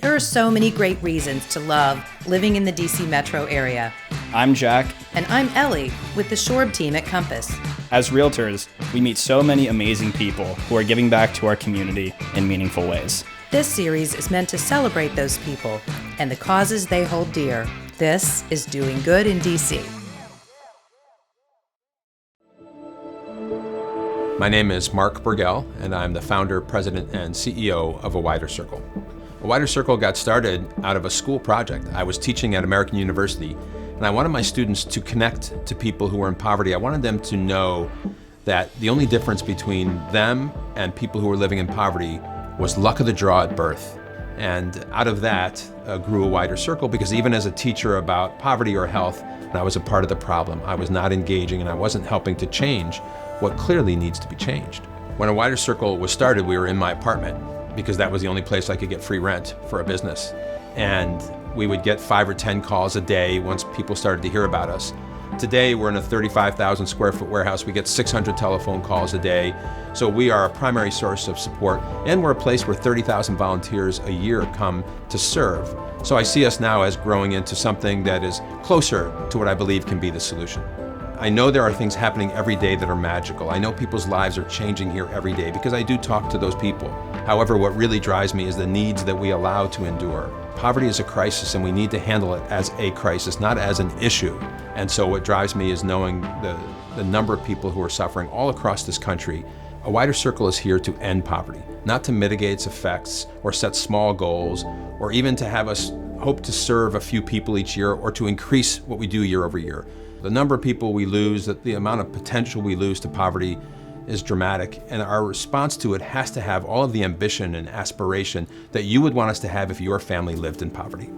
There are so many great reasons to love living in the DC metro area. I'm Jack. And I'm Ellie with the Shorb team at Compass. As realtors, we meet so many amazing people who are giving back to our community in meaningful ways. This series is meant to celebrate those people and the causes they hold dear. This is Doing Good in DC. My name is Mark Bergel, and I'm the founder, president, and CEO of A Wider Circle. A Wider Circle got started out of a school project. I was teaching at American University, and I wanted my students to connect to people who were in poverty. I wanted them to know that the only difference between them and people who were living in poverty was luck of the draw at birth. And out of that grew A Wider Circle, because even as a teacher about poverty or health, I was a part of the problem. I was not engaging, and I wasn't helping to change what clearly needs to be changed. When A Wider Circle was started, we were in my apartment because that was the only place I could get free rent for a business. And we would get 5 or 10 calls a day once people started to hear about us. Today, we're in a 35,000 square foot warehouse. We get 600 telephone calls a day. So we are a primary source of support, and we're a place where 30,000 volunteers a year come to serve. So I see us now as growing into something that is closer to what I believe can be the solution. I know there are things happening every day that are magical. I know people's lives are changing here every day because I do talk to those people. However, what really drives me is the needs that we allow to endure. Poverty is a crisis, and we need to handle it as a crisis, not as an issue. And so what drives me is knowing the number of people who are suffering all across this country. A Wider Circle is here to end poverty, not to mitigate its effects or set small goals, or even to have us hope to serve a few people each year or to increase what we do year over year. The number of people we lose, the amount of potential we lose to poverty is dramatic, and our response to it has to have all of the ambition and aspiration that you would want us to have if your family lived in poverty.